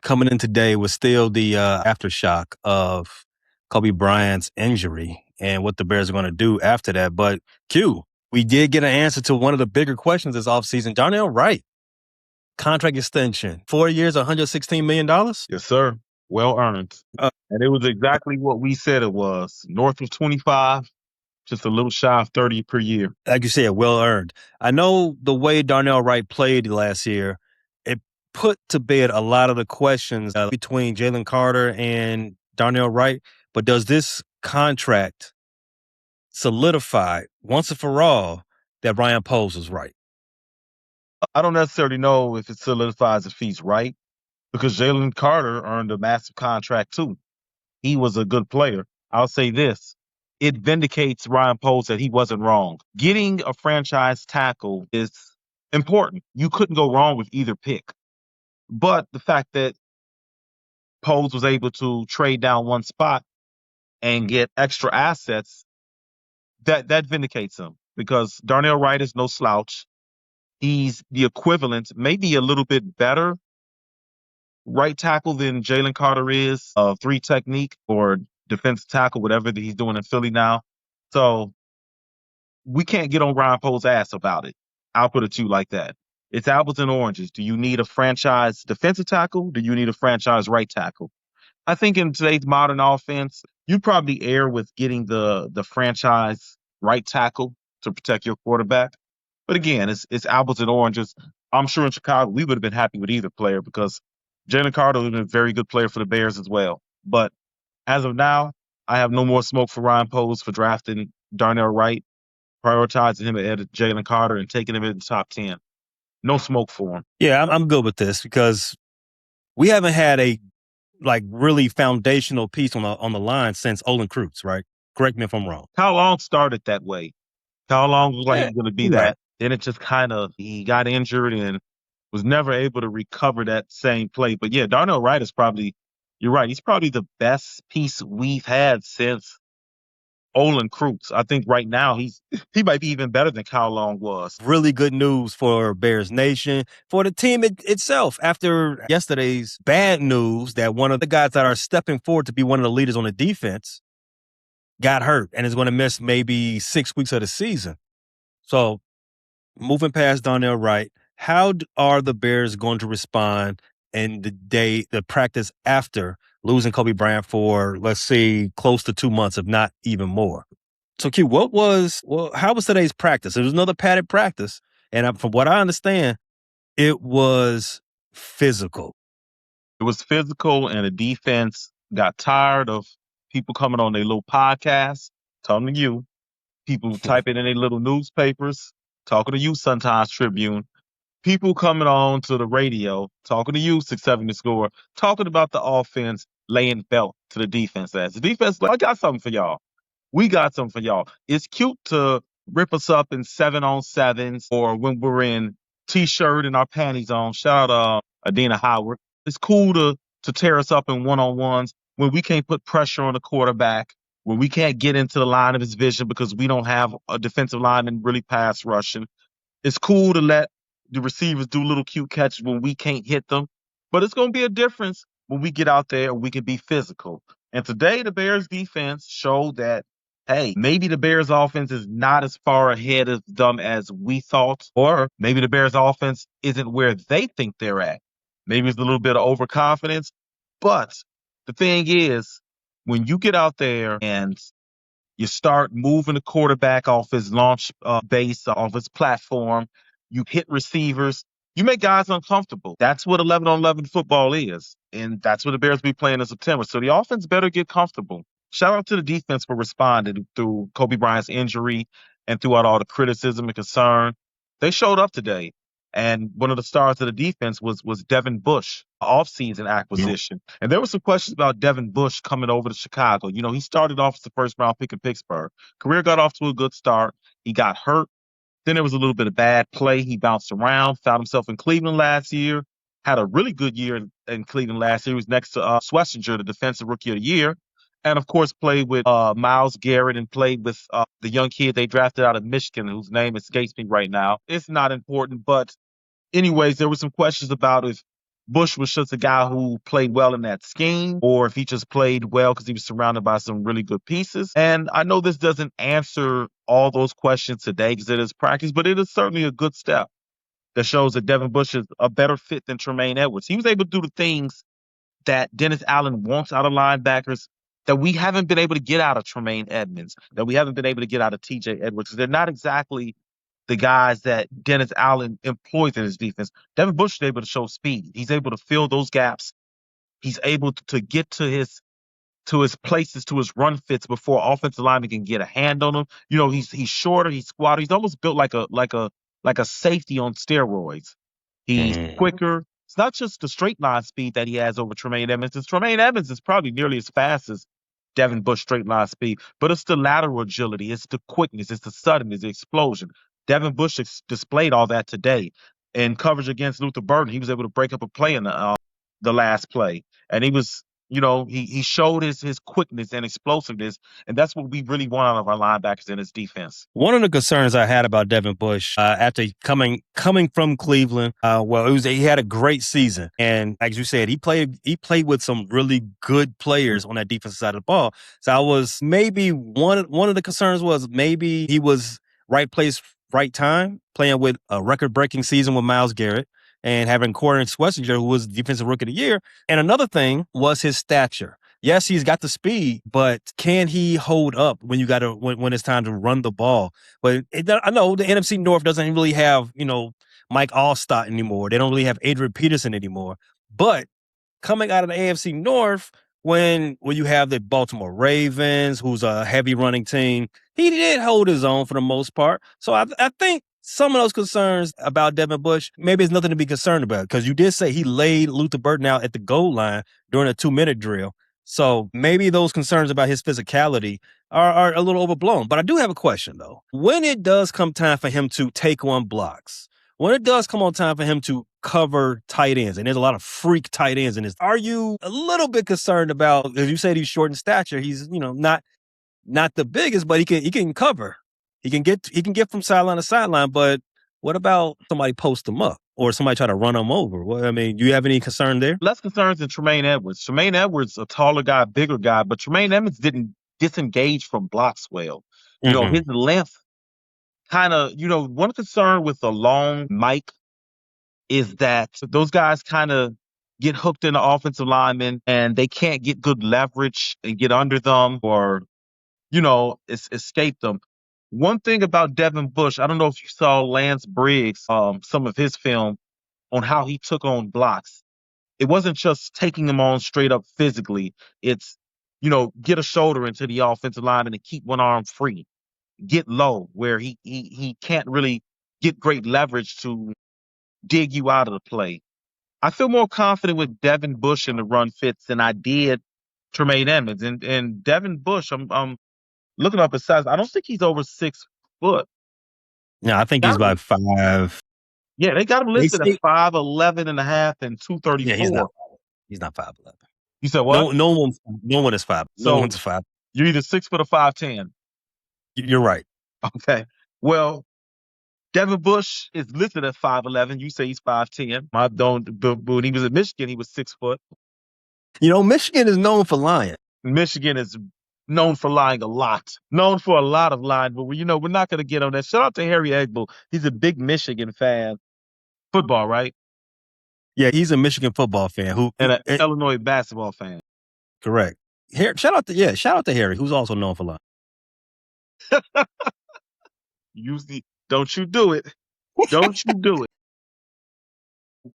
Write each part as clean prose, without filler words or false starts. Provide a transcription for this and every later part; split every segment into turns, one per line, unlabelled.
coming in today was still the aftershock of Coby Bryant's injury and what the Bears are going to do after that. But Q, we did get an answer to one of the bigger questions this offseason. Darnell Wright, contract extension, 4 years, $116 million?
Yes, sir. Well earned. And it was exactly what we said it was. North of 25, just a little shy of 30 per year.
Like you said, well earned. I know the way Darnell Wright played last year, it put to bed a lot of the questions between Jalen Carter and Darnell Wright. But does this contract solidify once and for all that Ryan Poles was right?
I don't necessarily know if it solidifies if he's right, because Jalen Carter earned a massive contract too. He was a good player. I'll say this. It vindicates Ryan Poles that he wasn't wrong. Getting a franchise tackle is important. You couldn't go wrong with either pick. But the fact that Poles was able to trade down one spot and get extra assets, that vindicates him, because Darnell Wright is no slouch. He's the equivalent, maybe a little bit better right tackle than Jalen Carter is of 3 technique or defensive tackle, whatever that he's doing in Philly now. So we can't get on Ryan Poles' ass about it. I'll put it to you like that. It's apples and oranges. Do you need a franchise defensive tackle? Do you need a franchise right tackle? I think in today's modern offense, you'd probably err with getting the franchise right tackle to protect your quarterback. But again, it's apples and oranges. I'm sure in Chicago we would have been happy with either player, because Jalen Carter would have been a very good player for the Bears as well. But as of now, I have no more smoke for Ryan Poles for drafting Darnell Wright, prioritizing him ahead of Jalen Carter and taking him in the top 10. No smoke for him.
Yeah, I'm good with this, because we haven't had a really foundational piece on the line since Olin Kreutz, right? Correct me if I'm wrong.
How Long started that way. How Long was like
Yeah,
he was going to be
right.
that. Then it just he got injured and was never able to recover that same play. But yeah, Darnell Wright is probably, you're right, he's probably the best piece we've had since Olin Kreutz. I think right now he might be even better than Kyle Long was.
Really good news for Bears Nation, for the team itself. After yesterday's bad news that one of the guys that are stepping forward to be one of the leaders on the defense got hurt and is going to miss maybe 6 weeks of the season. So moving past Darnell Wright, how are the Bears going to respond in the practice after losing Coby Bryant for, let's say, close to 2 months, if not even more? So, Q, how was today's practice? It was another padded practice. And from what I understand, it was physical.
It was physical, and the defense got tired of people coming on their little podcasts, talking to you, people typing in their little newspapers, talking to you, Sun-Times Tribune, people coming on to the radio, talking to you, 6-7 to score, talking about the offense, laying belt to the defense. As the defense, I got something for y'all. We got something for y'all. It's cute to rip us up in 7-on-7s or when we're in T-shirt and our panties on. Shout out Adina Howard. It's cool to tear us up in 1-on-1s when we can't put pressure on the quarterback, when we can't get into the line of his vision because we don't have a defensive line and really pass rushing. It's cool to let the receivers do little cute catches when we can't hit them. But it's going to be a difference when we get out there and we can be physical. And today, the Bears defense showed that, hey, maybe the Bears offense is not as far ahead of them as we thought, or maybe the Bears offense isn't where they think they're at. Maybe it's a little bit of overconfidence. But the thing is, when you get out there and you start moving the quarterback off his launch base, off his platform, you hit receivers, you make guys uncomfortable. That's what 11-on-11 football is. And that's what the Bears will be playing in September. So the offense better get comfortable. Shout out to the defense for responding through Coby Bryant's injury and throughout all the criticism and concern. They showed up today. And one of the stars of the defense was Devin Bush, off-season acquisition. Yeah. And there were some questions about Devin Bush coming over to Chicago. You know, he started off as the first-round pick in Pittsburgh. Career got off to a good start. He got hurt. Then there was a little bit of bad play. He bounced around, found himself in Cleveland last year, had a really good year in Cleveland last year. He was next to Schlesinger, the defensive rookie of the year. And, of course, played with Myles Garrett and played with the young kid they drafted out of Michigan, whose name escapes me right now. It's not important, but anyways, there were some questions about if Bush was just a guy who played well in that scheme, or if he just played well because he was surrounded by some really good pieces. And I know this doesn't answer all those questions today because it is practice, but it is certainly a good step that shows that Devin Bush is a better fit than Tremaine Edwards. He was able to do the things that Dennis Allen wants out of linebackers that we haven't been able to get out of Tremaine Edmonds, that we haven't been able to get out of TJ Edwards. They're not exactly the guys that Dennis Allen employs in his defense. Devin Bush is able to show speed. He's able to fill those gaps. He's able to get to his places, to his run fits before offensive lineman can get a hand on him. You know, he's shorter, he's squatter. He's almost built like a safety on steroids. He's
Mm.
quicker. It's not just the straight line speed that he has over Tremaine Edmonds. Tremaine Edmonds is probably nearly as fast as Devin Bush straight line speed, but it's the lateral agility, it's the quickness, it's the suddenness, the explosion. Devin Bush displayed all that today in coverage against Luther Burden. He was able to break up a play in the last play, and he was, he showed his quickness and explosiveness, and that's what we really want out of our linebackers in his defense.
One of the concerns I had about Devin Bush after coming from Cleveland, he had a great season, and as you said, he played with some really good players on that defensive side of the ball. So I was maybe one of the concerns was maybe he was right place, right time, playing with a record-breaking season with Myles Garrett and having Corey Schlesinger, who was Defensive Rookie of the Year. And another thing was his stature. Yes, he's got the speed, but can he hold up when when it's time to run the ball? But I know the NFC North doesn't really have, Mike Allstott anymore. They don't really have Adrian Peterson anymore. But coming out of the AFC North, when you have the Baltimore Ravens, who's a heavy running team, he did hold his own for the most part. So I think some of those concerns about Devin Bush, maybe it's nothing to be concerned about, because you did say he laid Luther Burden out at the goal line during a 2-minute drill. So maybe those concerns about his physicality are a little overblown. But I do have a question, though. When it does come time for him to take on blocks, when it does come on time for him to cover tight ends, and there's a lot of freak tight ends in this, are you a little bit concerned about, as you said, he's short in stature, he's, not the biggest, but he can cover. He can get from sideline to sideline, but what about somebody post him up or somebody try to run him over? Well, I mean, do you have any concern there?
Less concerns than Tremaine Edwards. Tremaine Edwards, a taller guy, bigger guy, but Tremaine Edwards didn't disengage from blocks well.
Mm-hmm.
His length kind of, one concern with a long Mike is that those guys kind of get hooked in the offensive linemen and they can't get good leverage and get under them or, escape them. One thing about Devin Bush, I don't know if you saw Lance Briggs, some of his film on how he took on blocks. It wasn't just taking them on straight up physically. It's, get a shoulder into the offensive line and keep one arm free. Get low where he can't really get great leverage to dig you out of the play. I feel more confident with Devin Bush in the run fits than I did Tremaine Edmonds. And Devin Bush, I'm looking up his size. I don't think he's over 6 foot.
Yeah, I think he's about 5.
Yeah, they got him listed at 5'11" and a half and 234.
Yeah, he's not 5'11".
You said what?
No one is 5.
So
no one's 5.
You're either 6 foot or 5'10".
You're right.
Okay. Well, Devin Bush is listed at 5'11". You say he's 5'10". When he was at Michigan, he was 6 foot.
Michigan is known for lying.
Michigan is known for lying a lot. Known for a lot of lying, but we're not going to get on that. Shout out to Harry Egbull. He's a big Michigan fan. Football, right?
Yeah, he's a Michigan football fan
and an Illinois basketball fan.
Correct. Shout out to Harry, who's also known for lying.
Don't you do it. Don't you do it.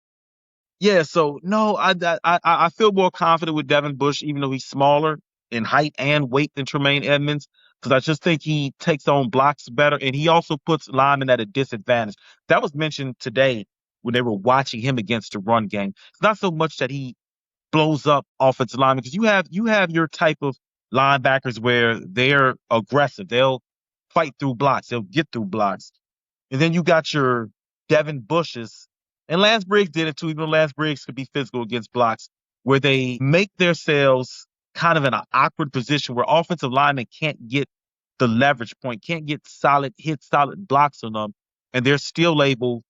Yeah, so no, I feel more confident with Devin Bush, even though he's smaller in height and weight than Tremaine Edmonds, because I just think he takes on blocks better, and he also puts linemen at a disadvantage. That was mentioned today when they were watching him against the run game. It's not so much that he blows up offensive linemen, because you have your type of linebackers where they're aggressive. They'll fight through blocks. They'll get through blocks. And then you got your Devin Bushes, and Lance Briggs did it too, even though Lance Briggs could be physical against blocks, where they make themselves kind of in an awkward position where offensive linemen can't get the leverage point, can't get solid blocks on them, and they're still able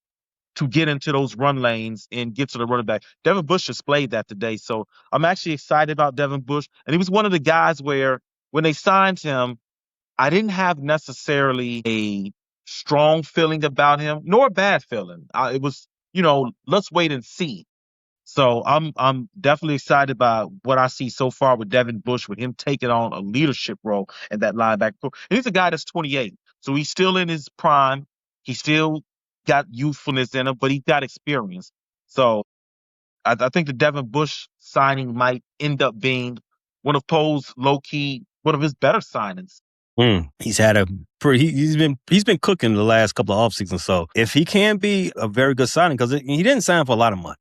to get into those run lanes and get to the running back. Devin Bush displayed that today. So I'm actually excited about Devin Bush. And he was one of the guys where when they signed him, I didn't have necessarily a strong feeling about him, nor a bad feeling. It was, let's wait and see. So I'm definitely excited about what I see so far with Devin Bush, with him taking on a leadership role in that linebacker. And he's a guy that's 28, so he's still in his prime. He still got youthfulness in him, but he's got experience. So I think the Devin Bush signing might end up being one of Poe's one of his better signings.
He's had he's been cooking the last couple of offseasons. So if he can be a very good signing, because he didn't sign for a lot of money.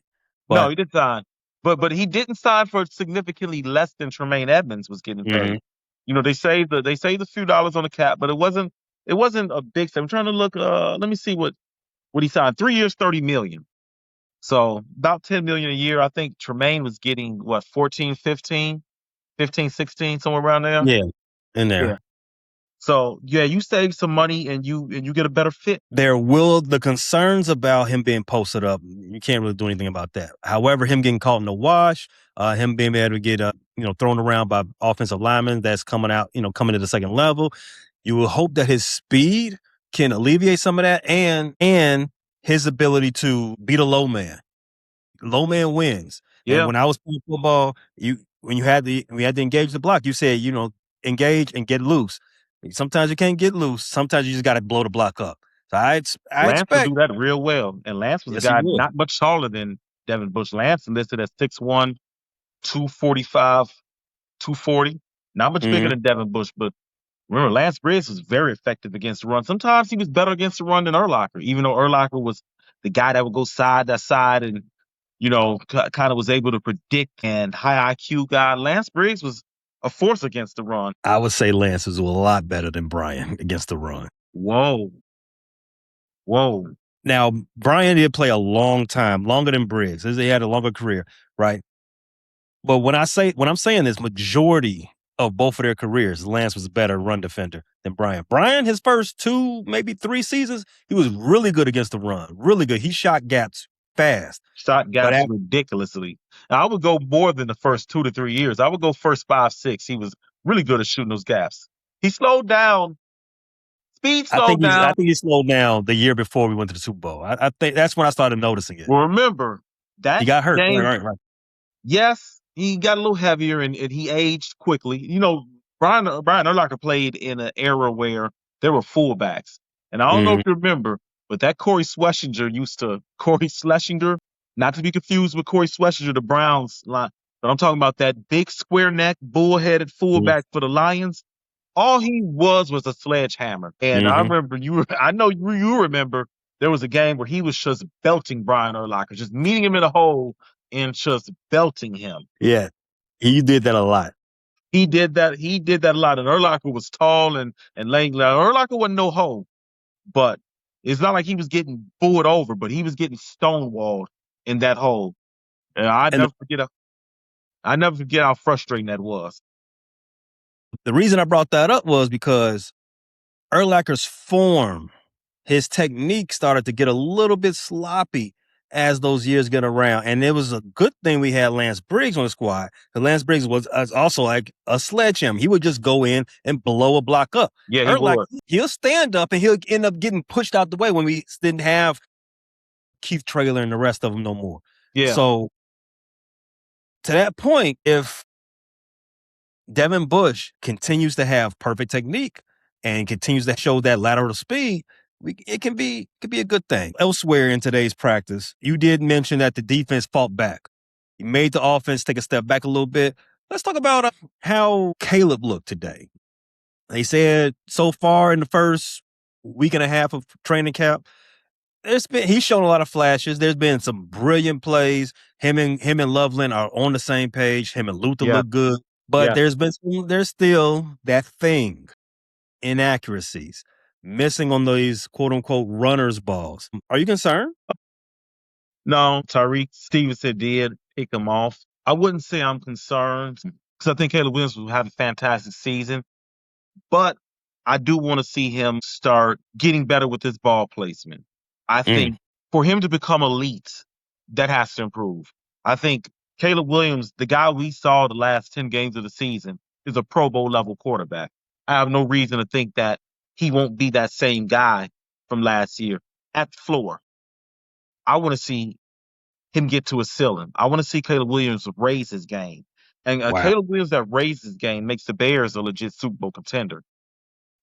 No, he did sign, but he didn't sign for significantly less than Tremaine Edmonds was getting paid. They saved a few dollars on the cap, but it wasn't a big thing. I'm trying to look. Let me see what he signed. 3 years, $30 million. So about $10 million a year. I think Tremaine was getting what 14, 15, 16, somewhere around there.
Yeah, in there.
Yeah. So yeah, you save some money and you get a better fit.
The concerns about him being posted up, you can't really do anything about that. However, him getting caught in the wash, him being able to get thrown around by offensive linemen that's coming to the second level, you will hope that his speed can alleviate some of that, and his ability to beat a low man. Low man wins.
Yeah.
And when I was playing football, when you had to engage the block, you said, engage and get loose. Sometimes you can't get loose. Sometimes you just got to blow the block up. So
Lance would do that real well. And Lance was a guy not much taller than Devin Bush. Lance listed as 6'1", 245, 240. Not much bigger than Devin Bush, but remember, Lance Briggs was very effective against the run. Sometimes he was better against the run than Urlacher, even though Urlacher was the guy that would go side to side and, kind of was able to predict, and high IQ guy. Lance Briggs was a force against the run.
I would say Lance is a lot better than Brian against the run.
Whoa.
Now, Brian did play a long time, longer than Briggs. He had a longer career, right? But when I'm saying this, majority of both of their careers, Lance was a better run defender than Brian. Brian, his first 2, maybe 3 seasons, he was really good against the run. Really good. He shot gaps fast.
Shot gaps ridiculously. Now, I would go more than the first 2 to 3 years. I would go first 5, 6. He was really good at shooting those gaps. He slowed down. Speed slowed down.
I think he slowed down the year before we went to the Super Bowl. I think that's when I started noticing it.
Well, remember that
he got hurt.
Game,
right.
Yes, he got a little heavier and he aged quickly. Brian Urlacher played in an era where there were fullbacks. And I don't know if you remember, but that Corey Schlesinger, not to be confused with Corey Schlesinger, the Browns line, but I'm talking about that big square neck, bull-headed fullback for the Lions. All he was a sledgehammer. And I remember I know you remember there was a game where he was just belting Brian Urlacher, just meeting him in a hole and just belting him.
Yeah, he did that a lot.
He did that a lot. And Urlacher was tall and laying. Urlacher wasn't no hoe, but it's not like he was getting bullied over, but he was getting stonewalled in that hole. And I never forget how frustrating that was.
The reason I brought that up was because Urlacher's form, his technique started to get a little bit sloppy as those years get around. And it was a good thing we had Lance Briggs on the squad, because Lance Briggs was also like a sledgehammer. He would just go in and blow a block up.
Yeah,
he'll stand up and he'll end up getting pushed out the way when we didn't have Keith Traylor and the rest of them no more.
Yeah.
So to that point, if Devin Bush continues to have perfect technique and continues to show that lateral speed, it can be a good thing. Elsewhere in today's practice, you did mention that the defense fought back. You made the offense take a step back a little bit. Let's talk about how Caleb looked today. They said so far in the first week and a half of training camp, he's shown a lot of flashes. There's been some brilliant plays. Him and Loveland are on the same page. Him and Luther look good. But there's still that thing, inaccuracies, missing on these quote unquote runners balls. Are you concerned?
No, Tyreek Stevenson did pick him off. I wouldn't say I'm concerned, because I think Caleb Williams will have a fantastic season. But I do want to see him start getting better with his ball placement. I think For him to become elite, that has to improve. I think Caleb Williams, the guy we saw the last 10 games of the season, is a Pro Bowl level quarterback. I have no reason to think that he won't be that same guy from last year at the floor. I want to see him get to a ceiling. I want to see Caleb Williams raise his game. And
Wow.
Caleb Williams that raises his game makes the Bears a legit Super Bowl contender.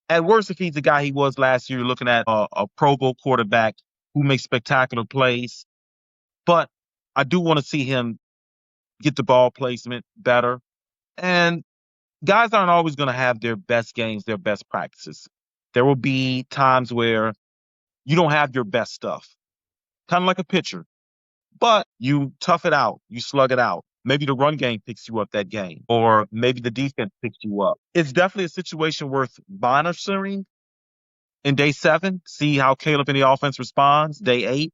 At worst, if he's the guy he was last year, looking at a Pro Bowl quarterback who makes spectacular plays. But I do want to see him get the ball placement better. And guys aren't always going to have their best games, their best practices. There will be times where you don't have your best stuff, kind of like a pitcher. But you tough it out, you slug it out. Maybe the run game picks you up that game, or maybe the defense picks you up. It's definitely a situation worth monitoring in day 7, see how Caleb and the offense responds, day 8.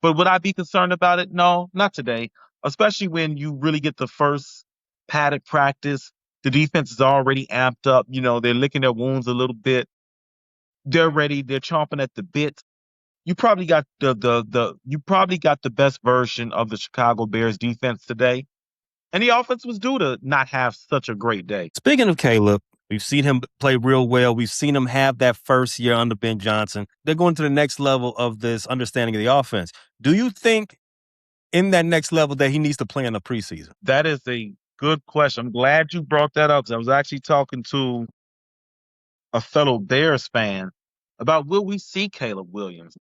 But would I be concerned about it? No, not today, especially when you really get the first padded practice. The defense is already amped up. They're licking their wounds a little bit. They're ready. They're chomping at the bit. You probably got the best version of the Chicago Bears defense today. And the offense was due to not have such a great day.
Speaking of Caleb, we've seen him play real well. We've seen him have that first year under Ben Johnson. They're going to the next level of this understanding of the offense. Do you think in that next level that he needs to play in the preseason?
That is a good question. I'm glad you brought that up, because I was actually talking to a fellow Bears fan about, will we see Caleb Williams?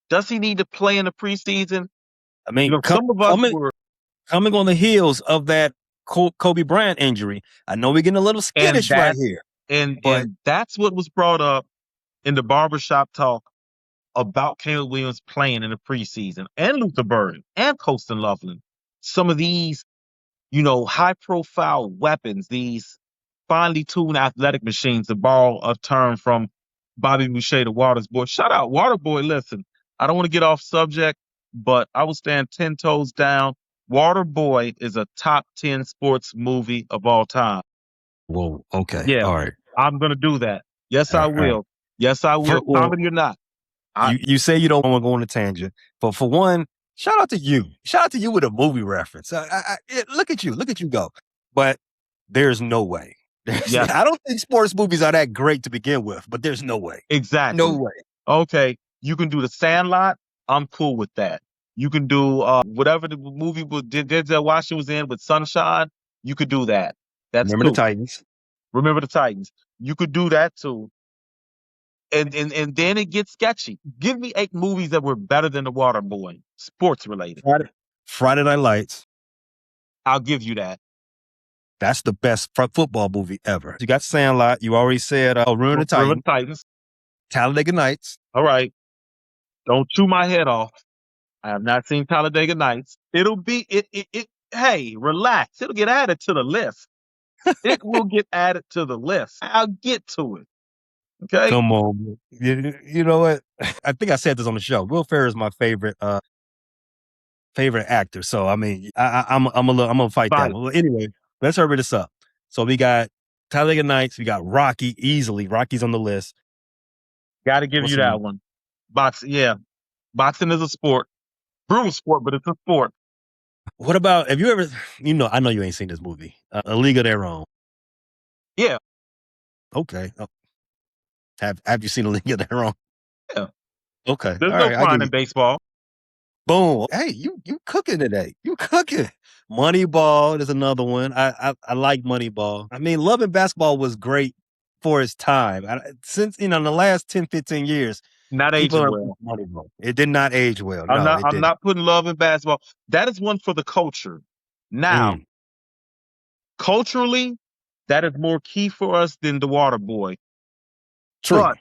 Does he need to play in the preseason?
I mean,
some of us were
coming on the heels of that Coby Bryant injury. I know we're getting a little skittish right here.
And that's what was brought up in the barbershop talk about Caleb Williams playing in the preseason, and Luther Burden and Colston Loveland. Some of these, high-profile weapons, these finely tuned athletic machines, to borrow a term from Bobby Boucher, the Waters boy. Shout out, Water Boy. Listen, I don't want to get off subject, but I will stand 10 toes down. Water Boy is a top 10 sports movie of all time.
Whoa, okay.
Yeah.
All right.
I'm going to do that. Yes, I will. Right. Yes, I will. Comedy or not.
You say you don't want to go on a tangent, but for one, shout out to you. Shout out to you with a movie reference. Look at you go. But there's no way. I don't think sports movies are that great to begin with, but there's no way.
Exactly.
No way.
Okay, you can do The Sandlot. I'm cool with that. You can do whatever the movie Denzel Washington was in with Sunshine. You could do that. That's
Remember
cool.
the Titans.
Remember the Titans. You could do that too. And then it gets sketchy. Give me 8 movies that were better than The Water Boy, sports related.
Friday Night Lights.
I'll give you that.
That's the best football movie ever. You got Sandlot. You already said Ruin the Titans. Talladega Nights.
All right. Don't chew my head off. I have not seen Talladega Nights. It'll be it. Hey, relax. It'll get added to the list. It will get added to the list. I'll get to it. Okay.
Come on. You know what? I think I said this on the show. Will Ferrell is my favorite actor. So I mean, I'm gonna fight that one. Well, anyway, let's hurry this up. So we got Talladega Nights. We got Rocky easily. Rocky's on the list.
Got to give you that one. Boxing, yeah. Boxing is a sport. Brutal sport, but it's a sport.
What about, have you ever, I know you ain't seen this movie, A League of Their Own.
Yeah.
Okay. Oh. Have you seen A League of Their Own?
Yeah.
Okay.
There's no crime in baseball.
Boom. Hey, you cooking today. You cooking. Moneyball is another one. I like Moneyball. I mean, Love and Basketball was great for its time. Since, in the last 10, 15 years.
Not aging well.
Moneyball. It did not age well.
I'm not putting Love and Basketball. That is one for the culture. Now, culturally, that is more key for us than The Water Boy.
True.
But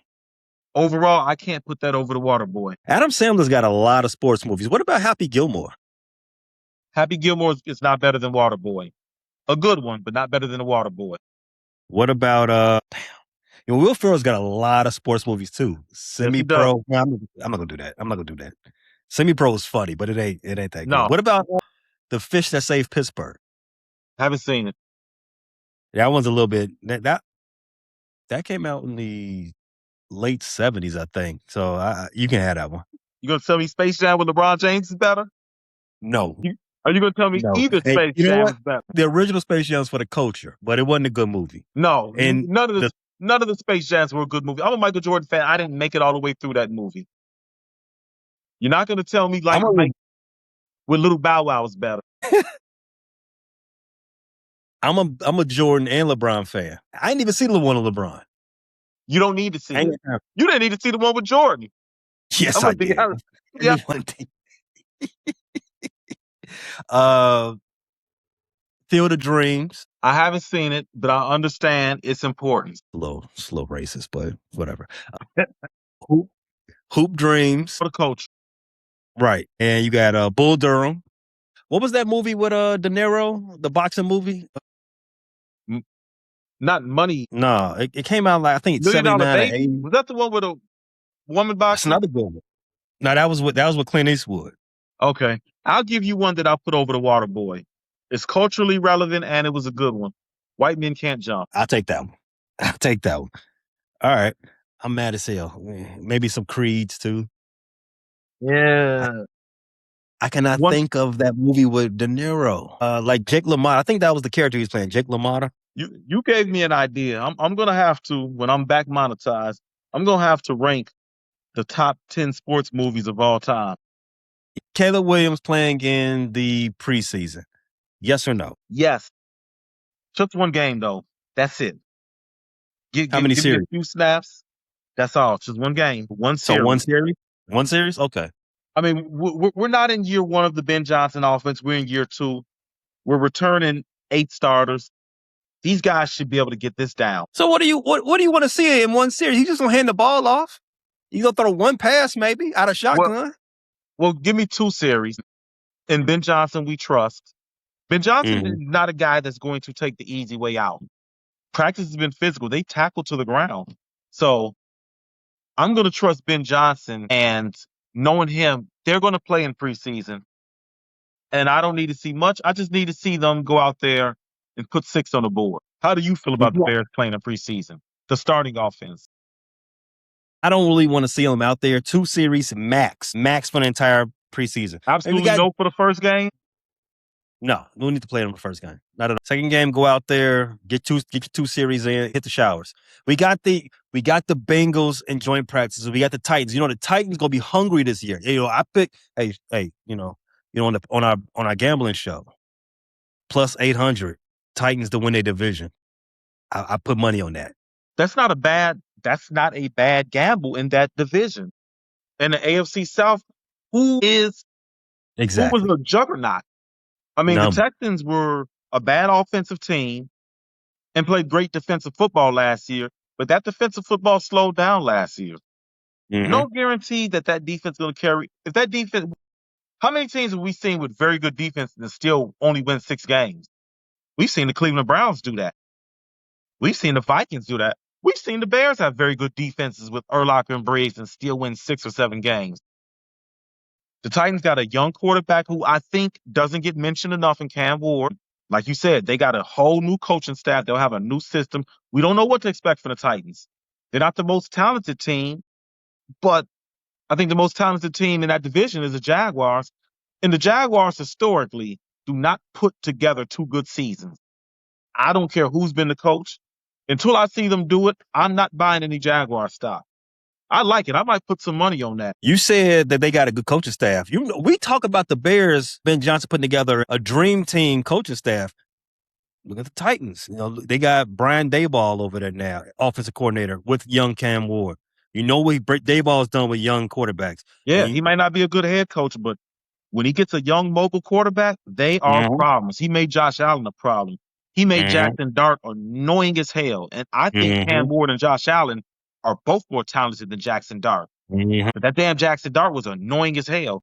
overall, I can't put that over The Water Boy.
Adam Sandler's got a lot of sports movies. What about Happy Gilmore?
Happy Gilmore is not better than Water Boy. A good one, but not better than The Water Boy.
What about Will Ferrell's got a lot of sports movies too. Semi-Pro. No, I'm not gonna do that. Semi-Pro is funny, but it ain't that good. What about The Fish That Saved Pittsburgh?
Haven't seen it.
That one's a little bit that came out in the late 70s, I think. So you can have that one.
You gonna tell me Space Jam with LeBron James is better?
No.
Are you gonna tell me
No.
either
Hey,
Space
you know
Jam
what?
is better?
The original Space Jam's for the culture, but it wasn't a good movie.
No,
And
none of the Space Jams were a good movie. I'm a Michael Jordan fan. I didn't make it all the way through that movie. You're not gonna tell me like Mike with Little Bow Wow is better.
I'm a Jordan and LeBron fan. I didn't even see the one of LeBron.
You don't need to see it. You didn't need to see the one with Jordan.
Yes, I did.
Yeah.
Field of Dreams.
I haven't seen it, but I understand its importance.
Slow racist, but whatever. Hoop Dreams.
For the coach.
Right. And you got Bull Durham. What was that movie with De Niro? The boxing movie?
Not Money.
No, it came out like I think it's
$1 Million
79 or
Baby?
80.
Was that the one with a woman boxer?
That's another good one. No, that was with Clint Eastwood.
Okay. I'll give you one that I'll put over the Water Boy. It's culturally relevant and it was a good one. White Men Can't Jump.
I'll take that one. All right. I'm mad as hell. Maybe some Creeds too.
Yeah.
I cannot think of that movie with De Niro. Like Jake LaMotta. I think that was the character he was playing, Jake LaMotta.
You gave me an idea. I'm gonna have to, when I'm back monetized, I'm gonna have to rank the top 10 sports movies of all time.
Caleb Williams playing in the preseason. Yes or no?
Yes. Just one game though. That's it.
How many series?
Me a few snaps. That's all. Just one game. One series.
So one series? One series? Okay.
I mean, we're not in year one of the Ben Johnson offense. We're in year two. We're returning 8 starters. These guys should be able to get this down.
So what do you want to see in one series? You just gonna hand the ball off? You gonna throw one pass maybe out of shotgun?
Well, give me 2 series. And Ben Johnson, we trust. Ben Johnson is not a guy that's going to take the easy way out. Practice has been physical. They tackle to the ground. So I'm going to trust Ben Johnson, and knowing him, they're going to play in preseason. And I don't need to see much. I just need to see them go out there and put 6 on the board. How do you feel about the Bears playing in preseason? The starting offense.
I don't really want to see them out there. 2 series max for the entire preseason.
Absolutely no for the first game?
No, we don't need to play them the first game. Not at all. Second game, go out there, get your 2 series in, hit the showers. We got the Bengals in joint practices. We got the Titans. You know, the Titans gonna be hungry this year. You know, I pick on our gambling show, plus 800 Titans to win their division. I put money on that.
That's not a bad gamble in that division. And the AFC South, who was a juggernaut? I mean, the Texans were a bad offensive team and played great defensive football last year, but that defensive football slowed down last year. No guarantee that defense is going to carry. If that defense, how many teams have we seen with very good defense and still only win 6 games? We've seen the Cleveland Browns do that. We've seen the Vikings do that. We've seen the Bears have very good defenses with Urlacher and Braves and still win 6 or 7 games. The Titans got a young quarterback who I think doesn't get mentioned enough in Cam Ward. Like you said, they got a whole new coaching staff. They'll have a new system. We don't know what to expect from the Titans. They're not the most talented team, but I think the most talented team in that division is the Jaguars. And the Jaguars historically do not put together 2 good seasons. I don't care who's been the coach. Until I see them do it, I'm not buying any Jaguar stock. I like it. I might put some money on that.
You said that they got a good coaching staff. You know, we talk about the Bears, Ben Johnson putting together a dream team coaching staff. Look at the Titans. You know, they got Brian Daboll over there now, offensive coordinator with young Cam Ward. You know what Daboll's done with young quarterbacks.
Yeah, he might not be a good head coach, but when he gets a young mobile quarterback, they are problems. He made Josh Allen a problem. He made Jackson Dart annoying as hell. And I think Cam Ward and Josh Allen are both more talented than Jackson Dart. But that damn Jackson Dart was annoying as hell.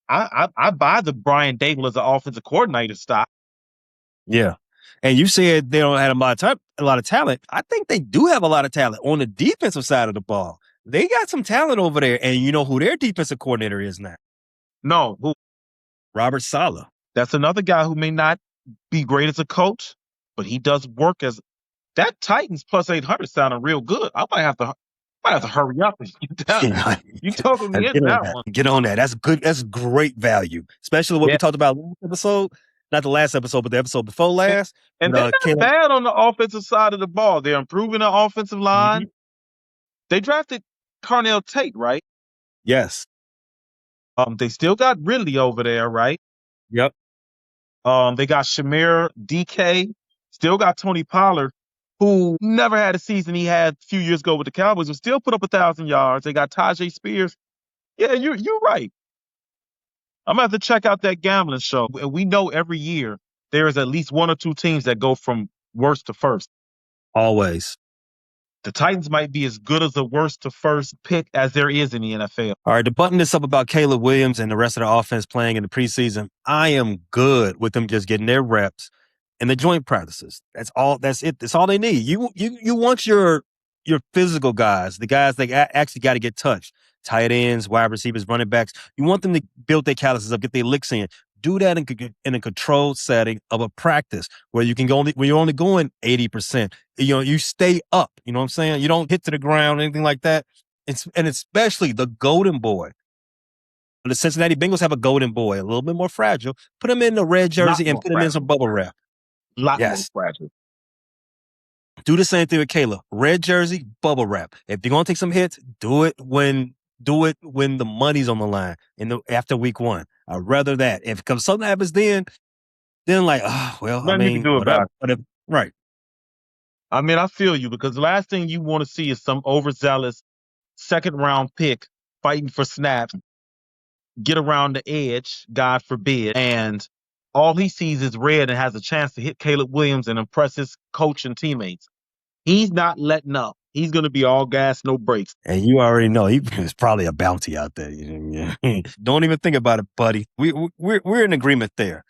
I buy the Brian Dable as an offensive coordinator stock.
Yeah. And you said they don't have a lot of talent. I think they do have a lot of talent on the defensive side of the ball. They got some talent over there. And you know who their defensive coordinator is now?
No. Who?
Robert Saleh.
That's another guy who may not be great as a coach, but he does work as that. Titans plus 800 sounded real good. I might have to I have to hurry up and get down. You talking me into that one.
Get on that. That's good. That's great value, especially what we talked about last episode. Not the last episode, but the episode before last.
And they're not
Caleb.
bad on the offensive side of the ball. They're improving the offensive line. They drafted Darnell Tate, right?
Yes.
They still got Ridley over there, right?
Yep.
They got Shamir DK. Still got Tony Pollard, who never had a season he had a few years ago with the Cowboys, but still put up 1,000 yards. They got Tajay Spears. Yeah, you're right. I'm gonna have to check out that gambling show. And we know every year there is at least one or two teams that go from worst to first.
Always.
The Titans might be as good as the worst to first pick as there is in the NFL.
All right, to button this up about Caleb Williams and the rest of the offense playing in the preseason, I am good with them just getting their reps in the joint practices. That's all. That's it. That's all they need. You want your physical guys, the guys that actually got to get touched, tight ends, wide receivers, running backs. You want them to build their calluses up, get their licks in. Do that in a controlled setting of a practice where you can go when you're only going 80%. You stay up. You know what I'm saying? You don't hit to the ground, anything like that. And especially the golden boy. The Cincinnati Bengals have a golden boy, a little bit more fragile. Put him in the red jersey and put him in some bubble wrap.
Lot more fragile.
Do the same thing with Caleb. Red jersey, bubble wrap. If you're gonna take some hits, do it when the money's on the line after week 1. I'd rather that. If something happens then like,
Nothing you can do about
it. Right.
I mean, I feel you, because the last thing you want to see is some overzealous second-round pick fighting for snaps, get around the edge, God forbid, and all he sees is red and has a chance to hit Caleb Williams and impress his coach and teammates. He's not letting up. He's going to be all gas, no brakes.
And you already know he's probably a bounty out there. Don't even think about it, buddy. We're in agreement there.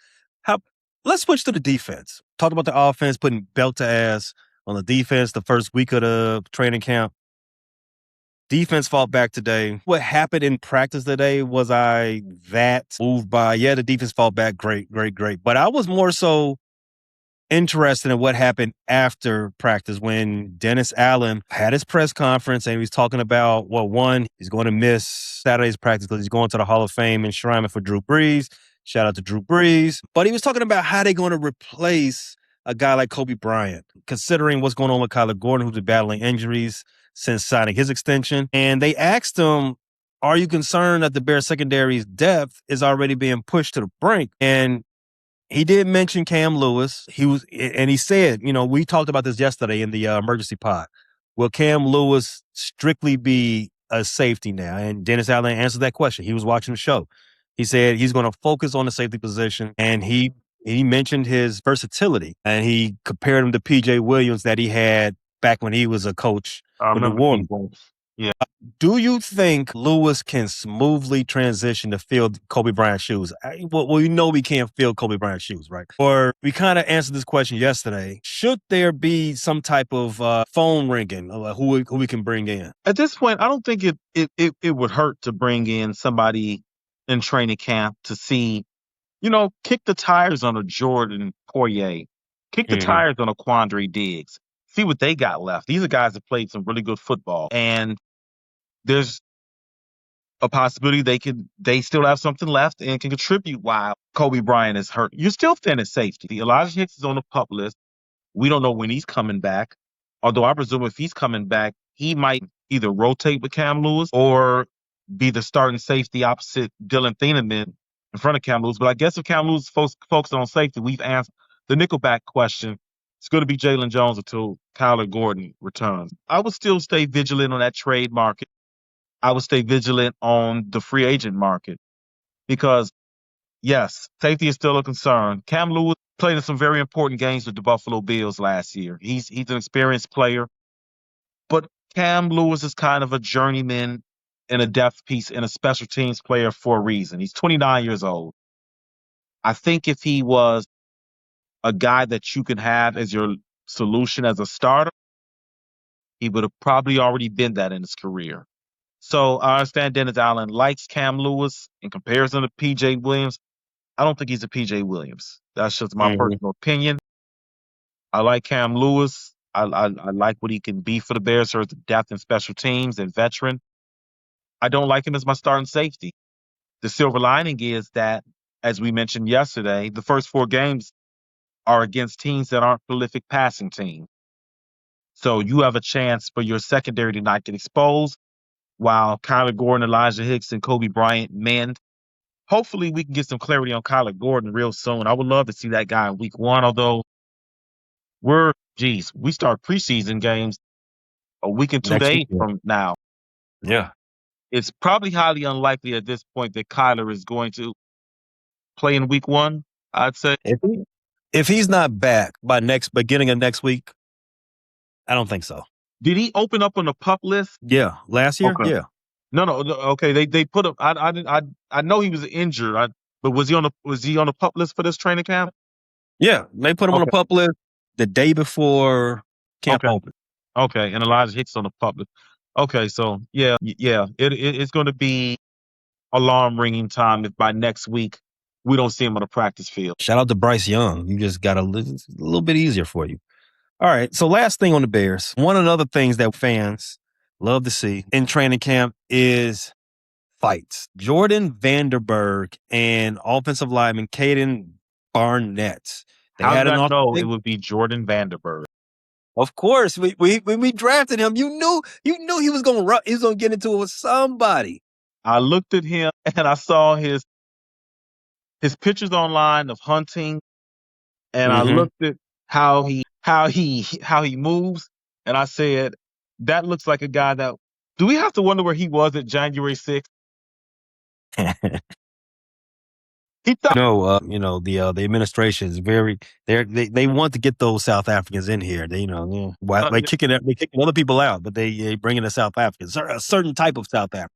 Let's switch to the defense. Talk about the offense putting belt to ass on the defense the first week of the training camp. Defense fought back today. What happened in practice today, was I that moved by? Yeah, the defense fought back. Great. But I was more so interested in what happened after practice when Dennis Allen had his press conference and he was talking about, one, he's going to miss Saturday's practice because he's going to the Hall of Fame enshrinement for Drew Brees. Shout out to Drew Brees. But he was talking about how they're going to replace a guy like Coby Bryant, considering what's going on with Kyler Gordon, who's been battling injuries since signing his extension. And they asked him, are you concerned that the Bears secondary's depth is already being pushed to the brink? And he did mention Cam Lewis. He said, we talked about this yesterday in the emergency pod. Will Cam Lewis strictly be a safety now? And Dennis Allen answered that question. He was watching the show. He said he's going to focus on the safety position, and he mentioned his versatility, and he compared him to P.J. Williams that he had back when he was a coach with the Warriors.
Yeah.
Do you think Lewis can smoothly transition to fill Coby Bryant's shoes? Well, we know we can't fill Coby Bryant's shoes, right? Or we kind of answered this question yesterday. Should there be some type of phone ringing who we can bring in?
At this point, I don't think it would hurt to bring in somebody in training camp to see, kick the tires on a Jordan Poirier, kick the tires on a Quandre Diggs, see what they got left. These are guys that played some really good football, and there's a possibility they still have something left and can contribute while Coby Bryant is hurt. You're still thin at safety. Elijah Hicks is on the PUP list. We don't know when he's coming back. Although I presume if he's coming back, he might either rotate with Cam Lewis or be the starting safety opposite Dylan Thieneman in front of Cam Lewis. But I guess if Cam Lewis focused on safety, we've answered the nickelback question. It's going to be Jalen Jones until Kyler Gordon returns. I would still stay vigilant on that trade market. I would stay vigilant on the free agent market because, yes, safety is still a concern. Cam Lewis played in some very important games with the Buffalo Bills last year. He's an experienced player, but Cam Lewis is kind of a journeyman and a depth piece and a special teams player for a reason. He's 29 years old. I think if he was a guy that you can have as your solution as a starter, he would have probably already been that in his career. So I understand Dennis Allen likes Cam Lewis in comparison to P.J. Williams. I don't think he's a P.J. Williams. That's just my personal opinion. I like Cam Lewis. I like what he can be for the Bears for the depth and special teams and veteran. I don't like him as my starting safety. The silver lining is that, as we mentioned yesterday, the first 4 games are against teams that aren't prolific passing teams. So you have a chance for your secondary to not get exposed while Kyler Gordon, Elijah Hicks, and Coby Bryant mend. Hopefully we can get some clarity on Kyler Gordon real soon. I would love to see that guy in week 1, although we start preseason games a week and 2
next
days
week.
from now.
Yeah.
It's probably highly unlikely at this point that Kyler is going to play in week 1, I'd say.
If he's not back by beginning of next week, I don't think so.
Did he open up on the PUP list?
Yeah, last year.
Okay.
Yeah.
No. Okay, they put him. I know he was injured. But was he on the PUP list for this training camp?
Yeah, they put him on the PUP list the day before camp opened.
Okay, and Elijah Hicks on the PUP list. Okay, so it's going to be alarm ringing time if by next week we don't see him on the practice field.
Shout out to Bryce Young. You just got a little bit easier for you. All right, so last thing on the Bears. One of the other things that fans love to see in training camp is fights. Jordan Vanderburgh and offensive lineman Caden Barnett.
How did I know it would be Jordan Vanderburgh?
Of course, when we drafted him, you knew he was gonna get into it with somebody.
I looked at him and I saw his pictures online of hunting, and I looked at how he moves, and I said, that looks like a guy that. Do we have to wonder where he was at January 6th?
The administration is very. They want to get those South Africans in here. They kicking other people out, but they bringing the South Africans, a certain type of South African.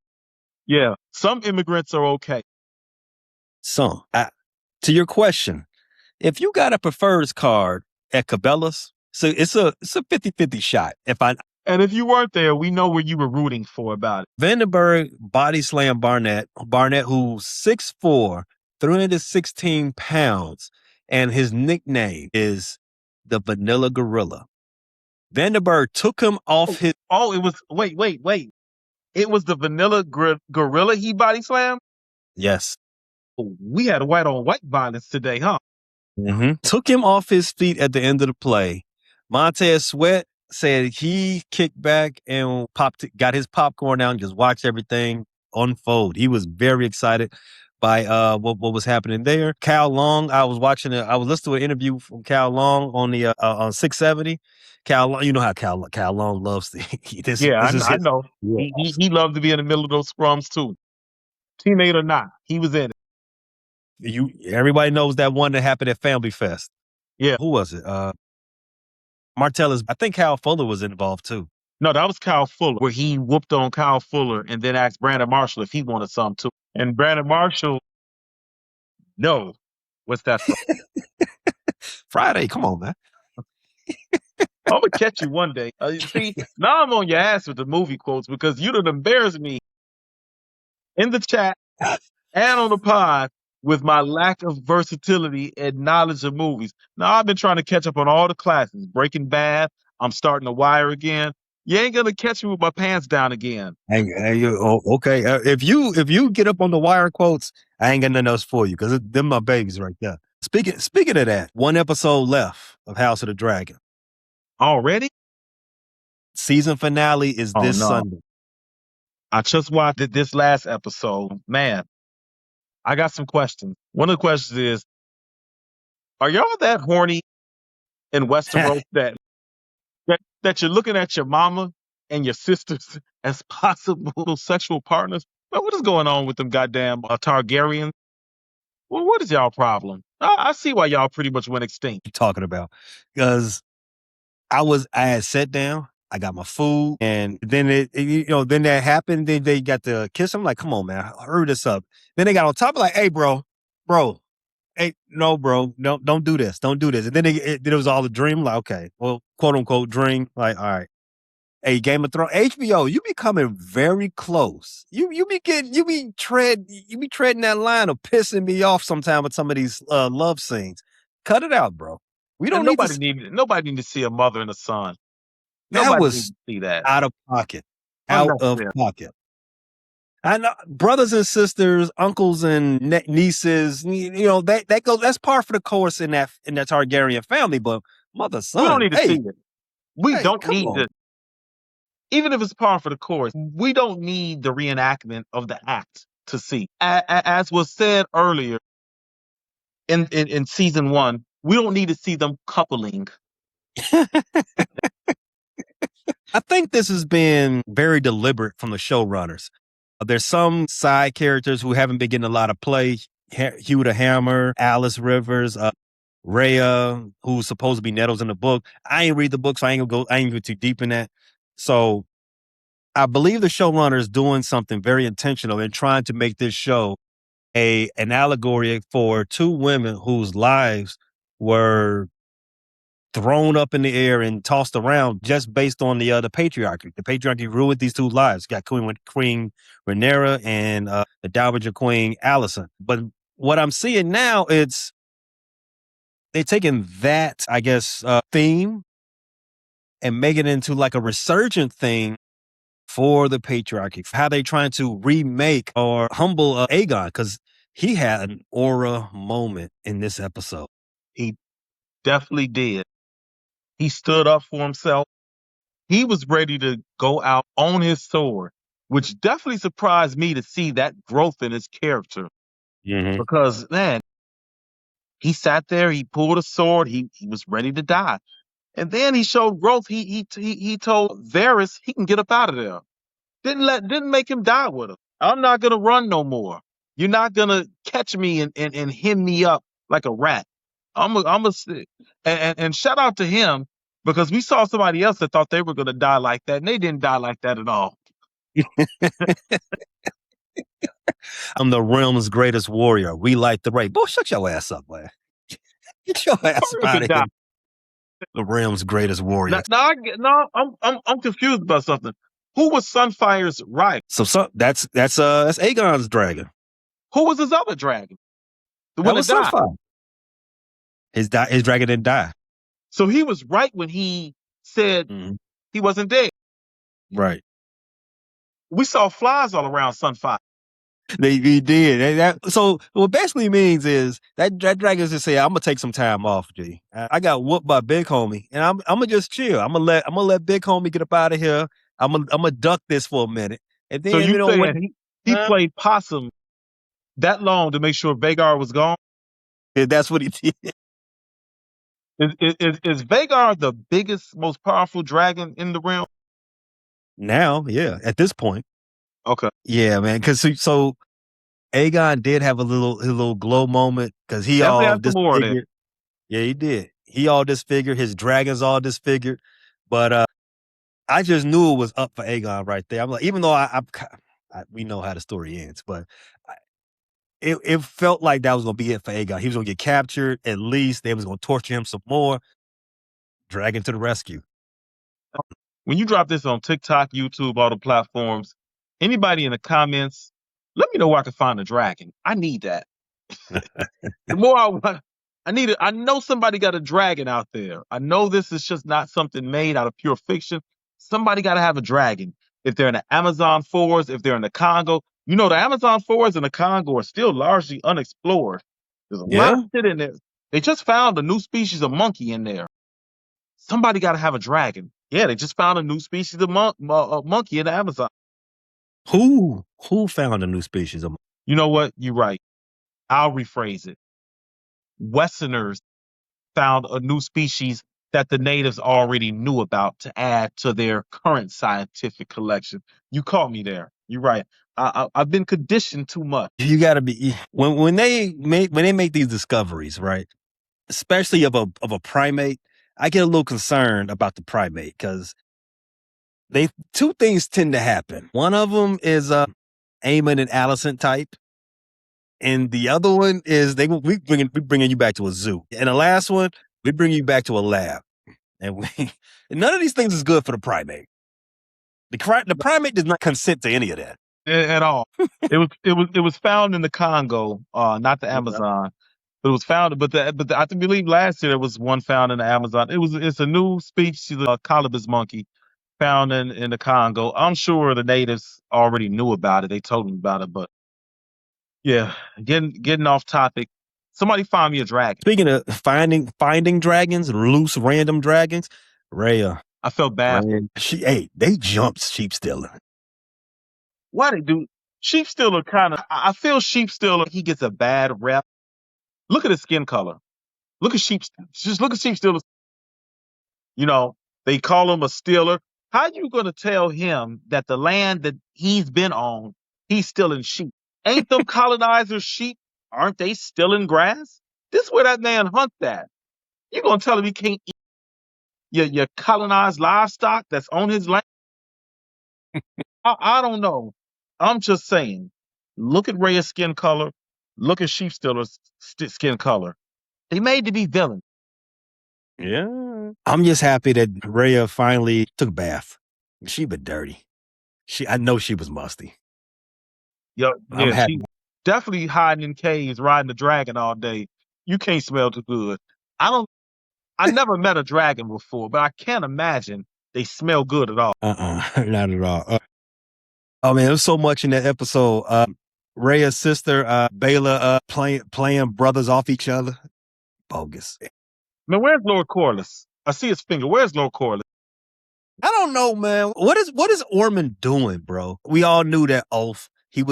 Yeah, some immigrants are okay.
Some. To your question, if you got a preferred card at Cabela's, so it's a 50-50 shot.
And if you weren't there, we know where you were rooting for about it.
Vanderburgh body slam Barnett, who's 6'4", 316 pounds, and his nickname is the Vanilla Gorilla. Vanderburgh took him off his.
Oh, it was wait. It was the Vanilla Gorilla he body slammed?
Yes.
We had white on white violence today, huh?
Took him off his feet at the end of the play. Montez Sweat said he kicked back and got his popcorn out and just watched everything unfold. He was very excited by what was happening there. Cal Long, I was listening to an interview from Cal Long on the on 670. Cal Long, you know how Cal Long loves to.
I know. Yeah. He loved to be in the middle of those scrums too. Teammate or not, he was in it.
Everybody knows that one that happened at Family Fest.
Yeah.
Who was it? Martellus. I think Kyle Fuller was involved too.
No, that was Kyle Fuller, where he whooped on Kyle Fuller and then asked Brandon Marshall if he wanted some too. And Brandon Marshall, no. What's that from?
Friday, come on, man.
I'm going to catch you one day. See, now I'm on your ass with the movie quotes because you done embarrassed me in the chat and on the pod with my lack of versatility and knowledge of movies. Now, I've been trying to catch up on all the classes. Breaking Bad, I'm starting to Wire again. You ain't going to catch me with my pants down again.
Okay. If you get up on the Wire quotes, I ain't got nothing else for you because them my babies right there. Speaking of that, one episode left of House of the Dragon.
Already?
Season finale is this Sunday.
I just watched this last episode. Man, I got some questions. One of the questions is, are y'all that horny in Westeros that you're looking at your mama and your sisters as possible sexual partners? Well, what is going on with them goddamn Targaryens? Well, what is y'all problem? I see why y'all pretty much went extinct.
You're talking about because I had sat down, I got my food, and then then that happened. Then they got to kiss. I'm like, come on, man, hurry this up. Then they got on top, like, hey, bro, hey, no, bro, don't do this, don't do this. And then it was all a dream. Like, okay, well, quote unquote dream. Like, all right, hey, Game of Thrones, HBO, you be coming very close. You be treading that line of pissing me off sometime with some of these love scenes. Cut it out, bro. We don't
nobody need to see a mother and a son.
That
Nobody needs
was
to see that.
out of pocket. Out of
Unnecessary.
pocket. I know brothers and sisters, uncles and nieces, that goes, that's par for the course in that Targaryen family, but mother,
We don't
son,
need to see it. We
hey,
don't
come
need
on.
to, even if it's par for the course, we don't need the reenactment of the act to see. As was said earlier in season 1, we don't need to see them coupling.
I think this has been very deliberate from the showrunners. There's some side characters who haven't been getting a lot of play. Hugh the Hammer, Alice Rivers, Rhea, who's supposed to be Nettles in the book. I ain't read the book, so I ain't gonna go too deep in that. So I believe the showrunner is doing something very intentional in trying to make this show an allegory for two women whose lives were thrown up in the air and tossed around just based on the patriarchy. The patriarchy ruined these two lives. You got Queen Rhaenyra and the Dowager Queen Alicent. But what I'm seeing now, they're taking that, I guess, theme and making it into like a resurgent thing for the patriarchy. How they trying to remake or humble Aegon, because he had an aura moment in this episode.
He definitely did. He stood up for himself. He was ready to go out on his sword, which definitely surprised me to see that growth in his character.
Mm-hmm.
Because, man, he sat there, he pulled a sword, he was ready to die. And then he showed growth. He told Varys he can get up out of there. Didn't make him die with him. I'm not gonna run no more. You're not gonna catch me and hem me up like a rat. I'm a and shout out to him, because we saw somebody else that thought they were gonna die like that, and they didn't die like that at all.
I'm the realm's greatest warrior. We light the right. Boy, shut your ass up, man. Get your ass up out of here. The realm's greatest warrior.
I'm confused about something. Who was Sunfire's rival?
So that's Aegon's dragon.
Who was his other dragon? The
That
one
was
that died.
Sunfire. His dragon didn't die.
So he was right when he said he wasn't dead.
Right.
We saw flies all around Sunfire.
He did. So what basically means is that dragon just say, I'm gonna take some time off, G. I got whooped by Big Homie, and I'm gonna just chill. I'm gonna let Big Homie get up out of here. I'm gonna duck this for a minute, and then
So you
when
saying he played possum that long to make sure Vagar was gone?
that's what he did.
Is Vagar the biggest, most powerful dragon in the realm?
Now, yeah, at this point.
Okay.
Yeah, man. Because so Aegon did have a little glow moment because he
Definitely
all
have some more of
disfigured. Yeah, he did. He all disfigured. His dragons all disfigured. But I just knew it was up for Aegon right there. I'm like, even though we know how the story ends, but it felt like that was gonna be it for Aegon. He was gonna get captured. At least they was gonna torture him some more. Dragon to the rescue.
When you drop this on TikTok, YouTube, all the platforms, anybody in the comments, let me know where I can find a dragon. I need that. The more I want, I need it. I know somebody got a dragon out there. I know this is just not something made out of pure fiction. Somebody got to have a dragon. If they're in the Amazon forests, if they're in the Congo, the Amazon forests and the Congo are still largely unexplored. There's a lot of shit in there. They just found a new species of monkey in there. Somebody got to have a dragon. Yeah, they just found a new species of monkey in the Amazon.
Who found a new species of monkey?
You know what? You're right. I'll rephrase it. Westerners found a new species that the natives already knew about to add to their current scientific collection. You caught me there. You're right. I've been conditioned too much.
You got to be when they make these discoveries, right? Especially of a primate, I get a little concerned about the primate because two things tend to happen. One of them is Aemon and Alicent type, and the other one is we bringing you back to a zoo, and the last one we bring you back to a lab, and none of these things is good for the primate. The primate does not consent to any of that
At all. It was found in the Congo, not the Amazon. But it was found, but I believe last year there was one found in the Amazon. It's a new species of colobus monkey. found in the Congo. I'm sure the natives already knew about it. They told them about it, but yeah, getting off topic. Somebody find me a dragon.
Speaking of finding dragons, loose random dragons, Rhea.
I felt bad.
They jumped sheep stealing.
Why they do? Sheep stealer I feel sheep stealer, he gets a bad rep. Look at his skin color. Just look at sheep stealers. You know, they call him a stealer. How you going to tell him that the land that he's been on, he's stealing sheep? Ain't them colonizers sheep? Aren't they stealing grass? This is where that man hunts at. You going to tell him he can't eat your colonized livestock that's on his land? I don't know. I'm just saying, look at Rhea's skin color. Look at sheep stealer's skin color. They made to be villains.
Yeah. I'm just happy that Rhea finally took a bath. She been dirty. I know she was musty.
Yeah, she definitely hiding in caves, riding the dragon all day. You can't smell too good. I never met a dragon before, but I can't imagine they smell good at all.
Not at all. Oh man, there was so much in that episode. Rhea's sister, Bayla, playing brothers off each other. Bogus.
Man, where's Lord Corliss? I see his finger. Where's Lord Corliss?
I don't know, man. What is Ormond doing, bro? We all knew that oath. He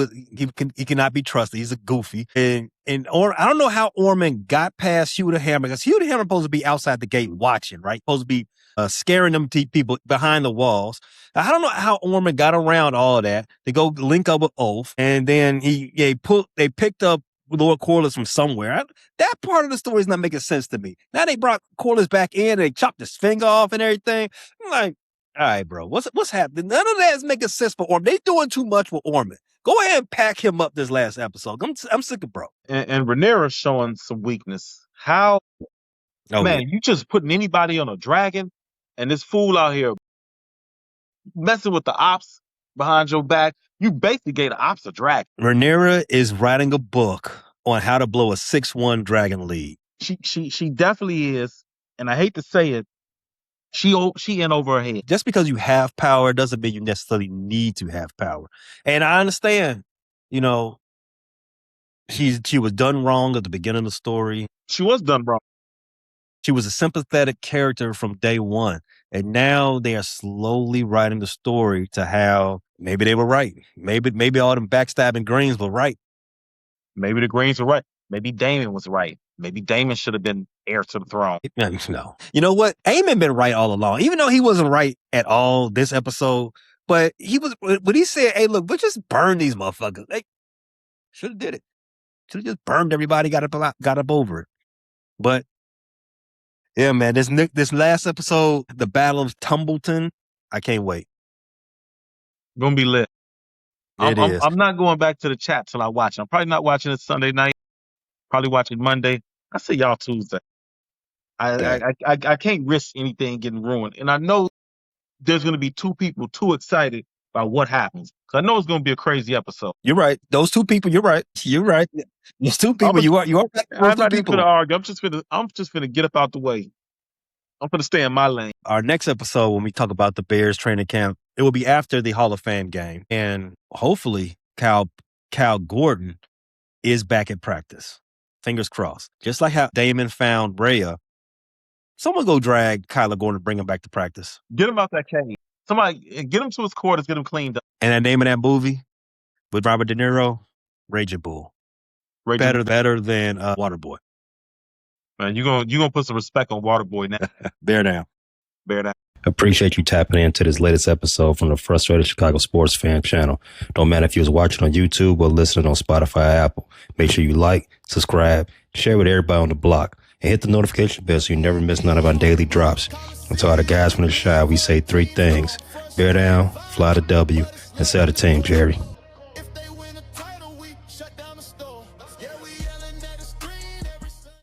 cannot be trusted. He's a goofy. And I don't know how Ormond got past Hugh the Hammer, because Hugh the Hammer supposed to be outside the gate watching, right? Supposed to be scaring them people behind the walls. I don't know how Ormond got around all of that to go link up with Oath, and then they picked up Lord Corliss from somewhere. That part of the story is not making sense to me. Now they brought Corliss back in and they chopped his finger off and everything. I'm like, all right, bro, what's happening? None of that is making sense for Ormond. They doing too much with Ormond. Go ahead and pack him up this last episode. I'm sick of bro.
And Rhaenyra's showing some weakness. How, you just putting anybody on a dragon, and this fool out here messing with the ops behind your back. You basically gave the ops a dragon.
Rhaenyra is writing a book on how to blow a 6-1 dragon lead.
She definitely is, and I hate to say it, she in over her head.
Just because you have power doesn't mean you necessarily need to have power. And I understand, she was done wrong at the beginning of the story.
She was done wrong.
She was a sympathetic character from day one. And now they are slowly writing the story to how maybe they were right. Maybe all them backstabbing Greens were right.
Maybe the Greens were right. Maybe Daemon was right. Maybe Daemon should have been heir to the throne.
No. You know what? Aemon been right all along, even though he wasn't right at all this episode. But he was, when he said, hey, look, we'll just burn these motherfuckers. They should have did it. Should have just burned everybody, got up over it. But yeah, man, this last episode, the Battle of Tumbleton, I can't wait.
Gonna be lit.
I'm
not going back to the chat till I watch it. I'm probably not watching it Sunday night. Probably watching Monday. I see y'all Tuesday. I can't risk anything getting ruined. And I know there's going to be two people too excited about what happens. Because I know it's going to be a crazy episode.
You're right. Those two people, you're right. Those two people, you are.
I'm not even going to argue. I'm just going to get up out the way. I'm going to stay in my lane.
Our next episode, when we talk about the Bears training camp, it will be after the Hall of Fame game. And hopefully Cal Gordon is back at practice. Fingers crossed. Just like how Damon found Rhea, someone go drag Kyler Gordon and bring him back to practice.
Get him out that cage. Somebody get him to his quarters, get him cleaned up.
And the name of that movie with Robert De Niro, Raging Bull. Better than Waterboy.
Man, you gonna put some respect on Waterboy now.
Bear down.
Appreciate you tapping into this latest episode from the Frustrated Chicago Sports Fan channel. Don't matter if you was watching on YouTube or listening on Spotify or Apple. Make sure you like, subscribe, share with everybody on the block, and hit the notification bell so you never miss none of our daily drops. And to all the guys from the shy, we say 3 things. Bear down, fly the W, and sell the team, Jerry.